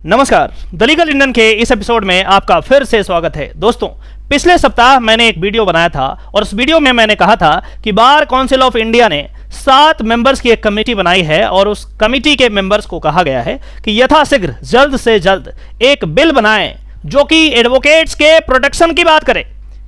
नमस्कार, the legal Indian के इस एपिसोड में आपका फिर से स्वागत है। दोस्तों, पिछले सप्ताह मैंने एक वीडियो बनाया था और उस वीडियो में मैंने कहा था कि बार काउंसिल ऑफ इंडिया ने 7 मेंबर्स की एक कमेटी बनाई है और उस कमेटी के मेंबर्स को कहा गया है कि यथाशीघ्र जल्द से जल्द एक बिल बनाएं जो कि एडवोकेट्स के प्रोटेक्शन की बात करे,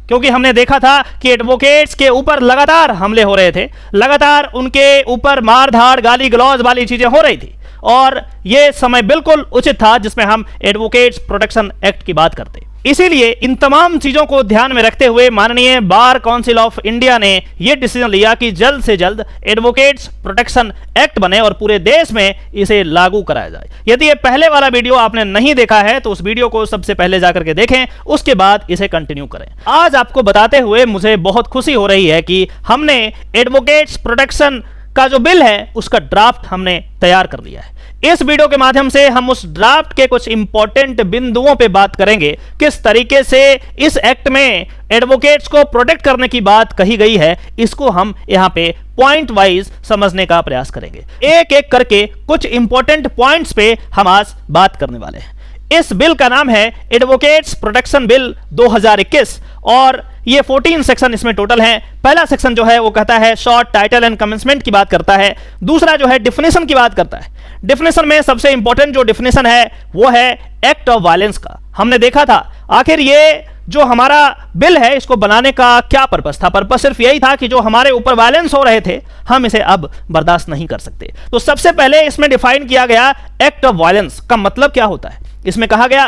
क्योंकि हमने देखा था कि एडवोकेट्स के ऊपर लगातार हमले हो रहे थे, लगातार उनके ऊपर मारधाड़ गाली गलौज वाली चीजें हो रही थी और यह समय बिल्कुल उचित था जिसमें हम एडवोकेट्स प्रोटेक्शन एक्ट की बात करते। इसीलिए इन तमाम चीजों को ध्यान में रखते हुए माननीय बार काउंसिल ऑफ इंडिया ने यह डिसीजन लिया कि जल्द से जल्द एडवोकेट्स प्रोटेक्शन एक्ट बने और पूरे देश में इसे लागू कराया जाए। यदि ये पहले वाला वीडियो आपने नहीं देखा है तो उस वीडियो को सबसे पहले जाकर के देखें, उसके बाद इसे कंटिन्यू करें। आज आपको बताते हुए मुझे बहुत खुशी हो रही है कि हमने एडवोकेट्स प्रोटेक्शन का जो बिल है उसका ड्राफ्ट हमने तैयार कर लिया है। इस वीडियो के माध्यम से हम उस ड्राफ्ट के कुछ इंपॉर्टेंट बिंदुओं पे बात करेंगे, किस तरीके से इस एक्ट में एडवोकेट्स को प्रोटेक्ट करने की बात कही गई है, इसको हम यहाँ पे पॉइंट वाइज समझने का प्रयास करेंगे। एक एक करके कुछ इंपॉर्टेंट पॉइंट्स पे हम आज बात करने वाले हैं। इस बिल का नाम है एडवोकेट्स प्रोटेक्शन बिल 2021 और ये 14 सेक्शन इसमें टोटल हैं। पहला सेक्शन जो है वो कहता है शॉर्ट टाइटल एंड कमेंसमेंट की बात करता है। दूसरा जो है डिफिनेशन की बात करता है। डिफिनेशन में सबसे इंपॉर्टेंट जो डिफिनेशन है वो है एक्ट ऑफ वायलेंस का। हमने देखा था आखिर ये जो हमारा बिल है इसको बनाने का क्या पर्पस था। पर्पस सिर्फ यही था कि जो हमारे ऊपर वायलेंस हो रहे थे हम इसे अब बर्दाश्त नहीं कर सकते। तो सबसे पहले इसमें डिफाइन किया गया एक्ट ऑफ वायलेंस का मतलब क्या होता है। इसमें कहा गया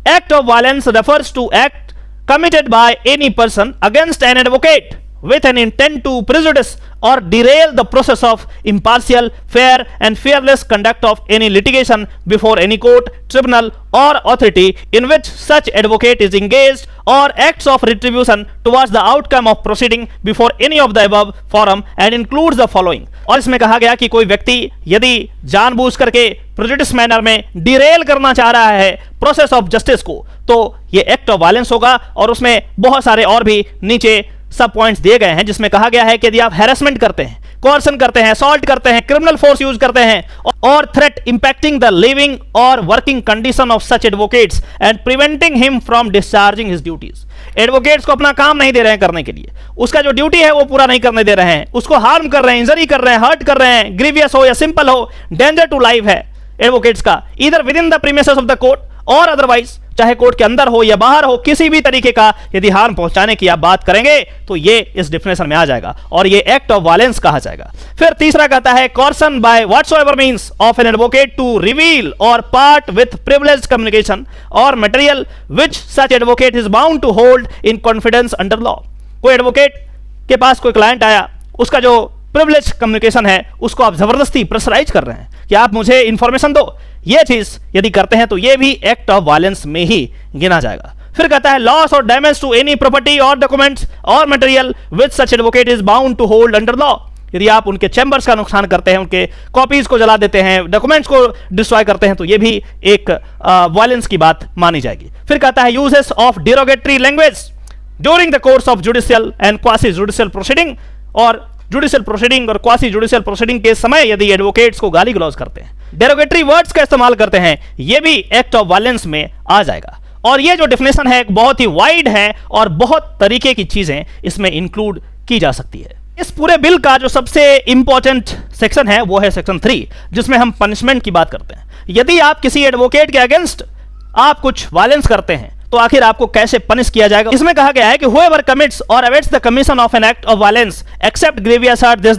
act of violence refers to act committed by any person against an advocate with an intent to prejudice or derail the process of impartial, fair and fearless conduct of any litigation before any court, tribunal or authority in which such advocate is engaged, or acts of retribution towards the outcome of proceeding before any of the above forum and includes the following। और इसमें कहा गया कि कोई व्यक्ति यदि जानबूझ करके प्रेजुडिस मैनर में डिरेल करना चाह रहा है प्रोसेस ऑफ जस्टिस को, तो ये एक्ट ऑफ वायलेंस होगा। और उसमें बहुत सारे और भी नीचे सब पॉइंट्स दिए गए हैं जिसमें कहा गया है कि यदि आप हैरेसमेंट करते हैं, कोर्सन करते हैं, असॉल्ट करते हैं, क्रिमिनल फोर्स यूज करते हैं और थ्रेट इंपैक्टिंग द लिविंग और working condition of such advocates and preventing him from discharging his duties. Advocates को अपना काम नहीं दे रहे हैं करने के लिए, उसका जो ड्यूटी है वो पूरा नहीं करने दे रहे हैं, उसको हार्म कर रहे हैं, इंजरी कर रहे हैं, हर्ट कर रहे हैं, ग्रीवियस हो या सिंपल हो, डेंजर टू लाइफ है एडवोकेट्स का, इधर with in the premises of the court और अदरवाइज, चाहे कोर्ट के अंदर हो या बाहर हो, किसी भी तरीके का यदि हार्म पहुंचाने की आप बात करेंगे तो ये इस डिफिनेशन में आ जाएगा और ये एक्ट ऑफ वायलेंस कहा जाएगा। फिर तीसरा कहता है coercion by whatsoever means of an advocate to reveal or part with privileged communication or material which such advocate is bound to hold in confidence under law. कोई एडवोकेट के पास कोई क्लाइंट आया, उसका जो प्रिविलेज कम्युनिकेशन है उसको आप जबरदस्ती प्रेशराइज कर रहे हैं कि आप मुझे इंफॉर्मेशन दो, ये चीज यदि करते हैं तो ये भी एक्ट ऑफ वायलेंस में ही गिना जाएगा। फिर कहता है लॉस और डैमेज टू एनी प्रॉपर्टी और डॉक्यूमेंट्स और material which such advocate is bound to hold under law. यदि आप उनके चैम्बर्स का नुकसान करते हैं, उनके कॉपीज को जला देते हैं, डॉक्यूमेंट्स को डिस्ट्रॉय करते हैं, तो ये भी एक वायलेंस की बात मानी जाएगी। फिर कहता है uses of derogatory language during the course of judicial and quasi judicial proceeding, और जुडिशियल प्रोसीडिंग और क्वासी जुडिशियल प्रोसीडिंग के समय यदि एडवोकेट्स को गाली गलौज करते हैं, डेरोगेटरी वर्ड्स का इस्तेमाल करते हैं, ये भी एक्ट ऑफ वायलेंस में आ जाएगा। और ये जो डेफिनेशन है बहुत ही वाइड है और बहुत तरीके की चीजें इसमें इंक्लूड की जा सकती है। इस पूरे बिल का जो सबसे इंपॉर्टेंट सेक्शन है वो है सेक्शन 3 जिसमें हम पनिशमेंट की बात करते हैं। यदि आप किसी एडवोकेट के अगेंस्ट आप कुछ वायलेंस करते हैं तो आखिर आपको कैसे पनिश किया जाएगा। इसमें कहा गया है कि whoever commits or abets the commission of an act of violence except grievous hurt this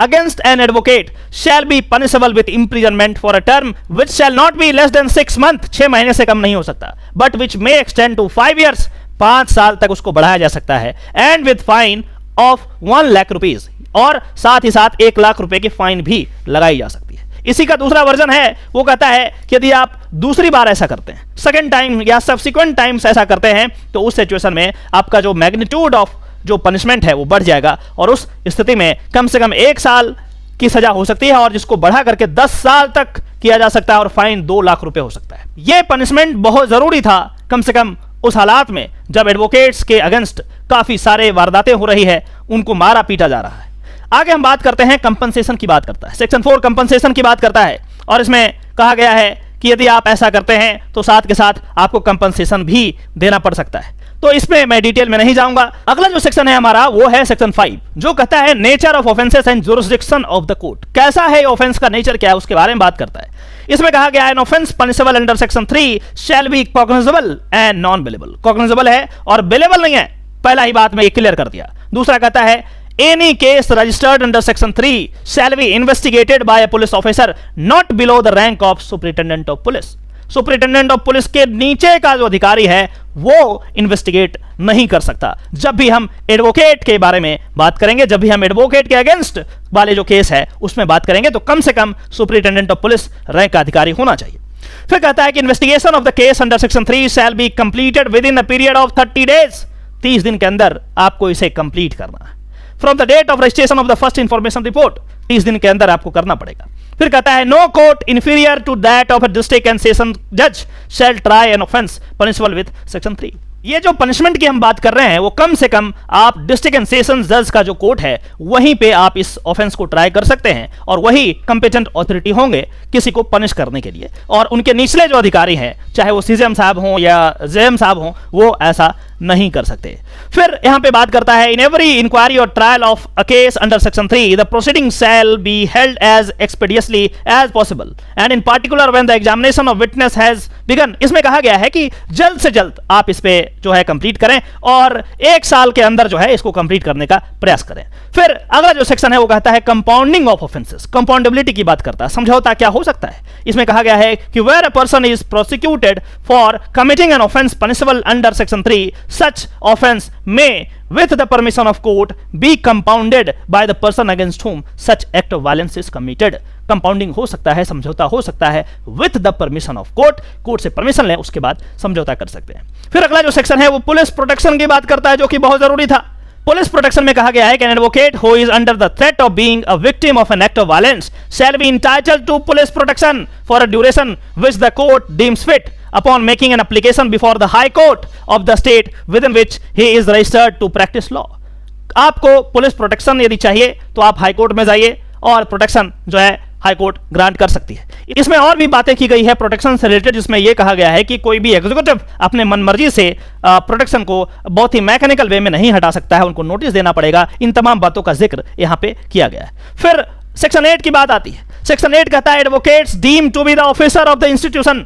against an advocate shall be punishable with imprisonment for a term which shall not be less than 6 months, 6 महीने से कम नहीं हो सकता, but which may extend to 5 years, 5 साल तक उसको बढ़ाया जा सकता है, and with fine of 1 lakh rupees, और साथ ही साथ 1 लाख रुपए की फाइन भी लगाई जा सकती है। इसी का दूसरा वर्जन है, वो कहता है कि यदि आप दूसरी बार ऐसा करते हैं, सेकंड टाइम या सब्सिक्वेंट टाइम्स ऐसा करते हैं, तो उस सिचुएशन में आपका जो मैग्नीट्यूड ऑफ जो पनिशमेंट है वो बढ़ जाएगा और उस स्थिति में कम से कम 1 साल की सजा हो सकती है और जिसको बढ़ा करके 10 साल तक किया जा सकता है और फाइन 2 लाख रुपए हो सकता है। यह पनिशमेंट बहुत जरूरी था कम से कम उस हालात में जब एडवोकेट्स के अगेंस्ट काफी सारे वारदातें हो रही है, उनको मारा पीटा जा रहा है। आगे हम बात करते हैं कंपनसेशन की बात करता है। सेक्शन 4 कंपनसेशन की बात करता है और इसमें कहा गया है कि यदि आप ऐसा करते हैं तो साथ के साथ आपको कंपनसेशन भी देना पड़ सकता है। तो इसमें मैं डिटेल में नहीं जाऊंगा। अगला जो सेक्शन है हमारा वो है सेक्शन 5, जो कहता है nature of offences and jurisdiction of the court. कैसा है ऑफेंस का नेचर, क्या है, उसके बारे में बात करता है। इसमें कहा गया है N offence punishable under section 3 shall B cognizable and non bailable. Cognizable है और बेलेबल नहीं है, पहला ही बात में क्लियर कर दिया। दूसरा कहता है any case registered under section 3 shall be investigated by a police officer not below the rank of superintendent of police. Superintendent of police के नीचे का जो अधिकारी है वो इन्वेस्टिगेट नहीं कर सकता। जब भी हम एडवोकेट के बारे में बात करेंगे, जब भी हम एडवोकेट के अगेंस्ट वाले जो केस है उसमें बात करेंगे, तो कम से कम सुपरिटेंडेंट ऑफ पुलिस रैंक का अधिकारी होना चाहिए। फिर कहता है कि investigation of the case under section 3 shall be completed within a period of 30 days. 30 दिन के अंदर आपको इसे कंप्लीट करना है। From the date of registration of the first information report, 30 दिन के अंदर आपको करना पड़ेगा। फिर कहता है no court inferior to that of a district and session जज shall try an offence punishable with section 3। ये जो पनिशमेंट की हम बात कर रहे हैं वो कम से कम आप डिस्ट्रिक्ट एंड सेशन जज का जो कोर्ट है वहीं पे आप इस ऑफेंस को ट्राई कर सकते हैं और वही कंपिटेंट अथॉरिटी होंगे किसी को पनिश करने के लिए। और उनके निचले जो अधिकारी हैं, चाहे वो सीजेएम साहब हों या जेएम साहब हों, वो ऐसा नहीं कर सकते। फिर यहां पे बात करता है in every inquiry or trial of a case under section 3 the proceeding shall be held as expeditiously as possible and in particular when the examination of witness has begun. इसमें कहा गया है कि जल्द से जल्द आप इस पे जो है कंप्लीट करें और 1 साल के अंदर जो है इसको कंप्लीट करने का प्रयास करें। फिर अगला जो सेक्शन है वो कहता है कंपाउंडिंग ऑफ ऑफेंसेस। कंपाउंडेबिलिटी की बात करता है, समझौता क्या हो सकता है। इसमें कहा गया है कि where a person is prosecuted for committing an offence punishable under section 3 such offense may with the permission of court be compounded by the person against whom such act of violence is committed। Compounding हो सकता है, समझौता हो सकता है with the permission of court. Court से permission लें उसके बाद समझौता कर सकते हैं। फिर अगला जो सेक्शन है वो पुलिस प्रोटेक्शन की बात करता है, जो कि बहुत जरूरी था। पुलिस प्रोटेक्शन में कहा गया है कि an advocate who is under the threat of being a victim of an act of violence shall be entitled to police protection for a duration which the court deems fit upon making an application before the high court of the state within which he is registered to practice law। आपको police protection यदि चाहिए तो आप high court में जाइए और protection जो है हाई कोर्ट ग्रांट कर सकती है। इसमें और भी बातें की गई है प्रोटेक्शन से रिलेटेड, जिसमें यह कहा गया है कि कोई भी एग्जीक्यूटिव अपने मनमर्जी से प्रोटेक्शन को बहुत ही मैकेनिकल वे में नहीं हटा सकता है, उनको नोटिस देना पड़ेगा। इन तमाम बातों का जिक्र यहां पे किया गया है। फिर सेक्शन 8 की बात आती है। सेक्शन 8 कहता है advocates deem to be the officer of the institution.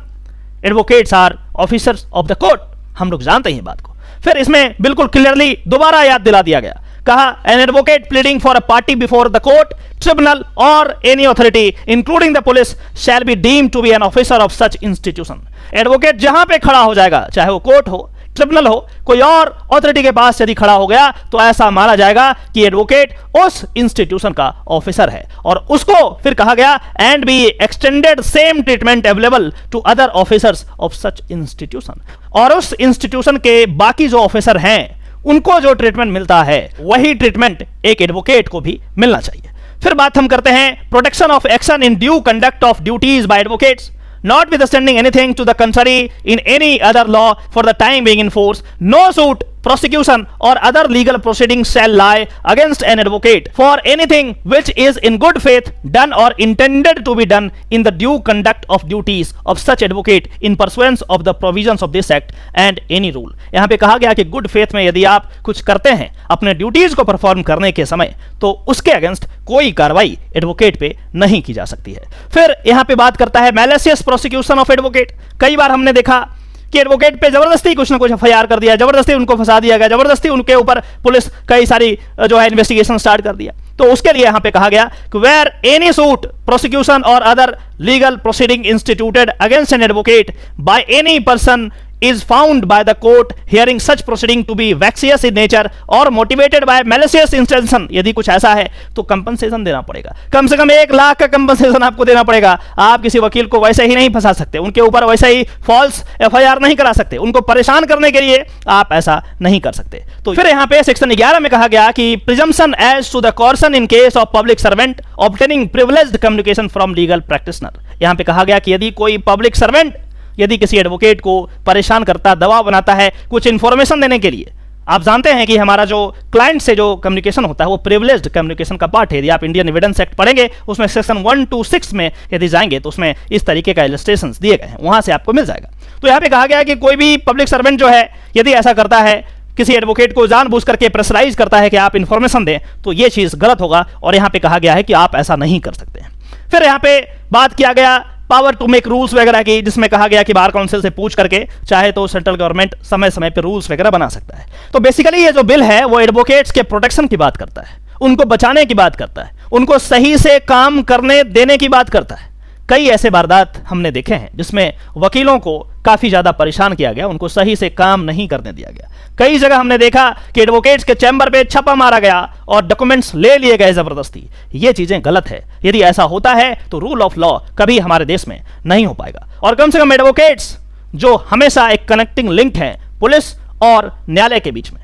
Advocates are officers of the court, हम लोग जानते हैं बात को। फिर इसमें बिल्कुल क्लियरली दोबारा याद दिला दिया गया, कहा an advocate pleading for a party before the court tribunal or any authority including the police shall be deemed to be an officer of such institution. Advocate जहां पे खड़ा हो जाएगा, चाहे वो कोर्ट हो, ट्रिब्यूनल हो, कोई और अथॉरिटी के पास यदि खड़ा हो गया तो ऐसा माना जाएगा कि एडवोकेट उस इंस्टीट्यूशन का ऑफिसर है। और उसको फिर कहा गया and be extended same treatment available to other officers of such institution. और उस इंस्टीट्यूशन के बाकी जो ऑफिसर हैं उनको जो ट्रीटमेंट मिलता है वही ट्रीटमेंट एक एडवोकेट को भी मिलना चाहिए। फिर बात हम करते हैं protection of action in due conduct of duties by advocates notwithstanding anything to the contrary in any other law for the time being in force, no suit, prosecution or other legal proceedings shall lie against an advocate for anything which is in good faith done or intended to be done in the due conduct of duties of such advocate in pursuance of the provisions of this act and any rule। यहां पे कहा गया कि good faith में यदि आप कुछ करते हैं अपने ड्यूटीज को परफॉर्म करने के समय तो उसके अगेंस्ट कोई कार्रवाई एडवोकेट पे नहीं की जा सकती है। फिर यहां पे बात करता है मैलिशियस प्रोसिक्यूशन ऑफ एडवोकेट। कई बार हमने देखा कि एडवोकेट पे जबरदस्ती कुछ ना कुछ एफआईआर कर दिया, जबरदस्ती उनको फंसा दिया गया, जबरदस्ती उनके ऊपर पुलिस कई सारी जो है इन्वेस्टिगेशन स्टार्ट कर दिया। तो उसके लिए यहां पे कहा गया कि वेयर एनी सूट, प्रोसिक्यूशन और other legal proceeding instituted against an advocate by any person is found by the court hearing such proceeding to be vexatious in nature or motivated by malicious intention, यदि कुछ ऐसा है तो compensation देना पड़ेगा। कम से कम 1 लाख का कंपनसेशन आपको देना पड़ेगा। आप किसी वकील को वैसे ही नहीं फंसा सकते, उनके ऊपर वैसे ही फॉल्स एफआईआर नहीं करा सकते, उनको परेशान करने के लिए आप ऐसा नहीं कर सकते। तो फिर यहाँ पे सेक्शन 11 में कहा गया कि presumption as to the coercion in case of public servant obtaining privileged communication from legal practitioner. यहाँ पे कहा गया कि यदि कोई पब्लिक सर्वेंट यदि किसी एडवोकेट को परेशान करता, दबाव बनाता है कुछ इंफॉर्मेशन देने के लिए, आप जानते हैं कि हमारा जो क्लाइंट से जो कम्युनिकेशन होता है वो प्रिविलेज्ड कम्युनिकेशन का पार्ट है। यदि आप इंडियन एविडेंस एक्ट पढ़ेंगे उसमें सेक्शन 126 में यदि जाएंगे तो उसमें इस तरीके का इलस्ट्रेशंस दिए गए हैं, वहां से आपको मिल जाएगा। तो यहाँ पे कहा गया है कि कोई भी पब्लिक सर्वेंट जो है यदि ऐसा करता है, किसी एडवोकेट को जानबूझ करके प्रेशराइज करता है कि आप इंफॉर्मेशन दें, तो ये चीज गलत होगा और यहाँ पे कहा गया है कि आप ऐसा नहीं कर सकते हैं। फिर यहाँ पे बात किया गया पावर टू मेक रूल्स वगैरह की, जिसमें कहा गया कि बार काउंसिल से पूछ करके चाहे तो सेंट्रल गवर्नमेंट समय समय पर रूल्स वगैरह बना सकता है। तो बेसिकली ये जो बिल है वो एडवोकेट्स के प्रोटेक्शन की बात करता है, उनको बचाने की बात करता है, उनको सही से काम करने देने की बात करता है। कई ऐसे वारदात हमने देखे हैं जिसमें वकीलों को काफी ज्यादा परेशान किया गया, उनको सही से काम नहीं करने दिया गया। कई जगह हमने देखा कि एडवोकेट्स के चैम्बर पे छापा मारा गया और डॉक्यूमेंट्स ले लिए गए जबरदस्ती। ये चीजें गलत है। यदि ऐसा होता है तो रूल ऑफ लॉ कभी हमारे देश में नहीं हो पाएगा। और कम से कम एडवोकेट्स जो हमेशा एक कनेक्टिंग लिंक है पुलिस और न्यायालय के बीच में,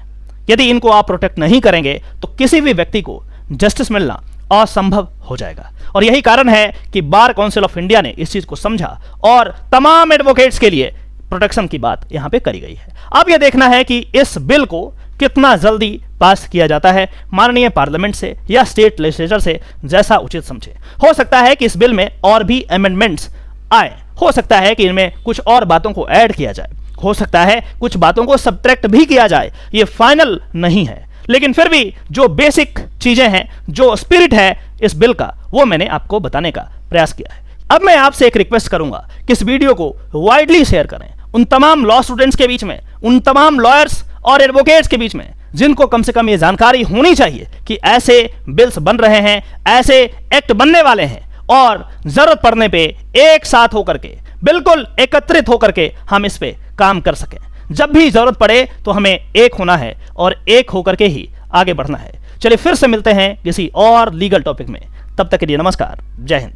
यदि इनको आप प्रोटेक्ट नहीं करेंगे तो किसी भी व्यक्ति को जस्टिस मिलना असंभव हो जाएगा। और यही कारण है कि बार काउंसिल ऑफ इंडिया ने इस चीज को समझा और तमाम एडवोकेट्स के लिए प्रोटेक्शन की बात यहां पे करी गई है। अब यह देखना है कि इस बिल को कितना जल्दी पास किया जाता है माननीय पार्लियामेंट से या स्टेट लेजिस्लेचर से, जैसा उचित समझे। हो सकता है कि इस बिल में और भी अमेंडमेंट्स आए, हो सकता है कि इनमें कुछ और बातों को ऐड किया जाए, हो सकता है कुछ बातों को सब्ट्रैक्ट भी किया जाए। ये फाइनल नहीं है, लेकिन फिर भी जो बेसिक चीजें हैं, जो स्पिरिट है इस बिल का, वो मैंने आपको बताने का प्रयास किया है। अब मैं आपसे एक रिक्वेस्ट करूंगा कि इस वीडियो को वाइडली शेयर करें उन तमाम लॉ स्टूडेंट्स के बीच में, उन तमाम लॉयर्स और एडवोकेट्स के बीच में जिनको कम से कम ये जानकारी होनी चाहिए कि ऐसे बिल्स बन रहे हैं, ऐसे एक्ट बनने वाले हैं और जरूरत पड़ने पे एक साथ होकर के, बिल्कुल एकत्रित होकर के हम इस पे काम कर सकें। जब भी जरूरत पड़े तो हमें एक होना है और एक होकर के ही आगे बढ़ना है। चलिए फिर से मिलते हैं किसी और लीगल टॉपिक में, तब तक के लिए नमस्कार, जय हिंद।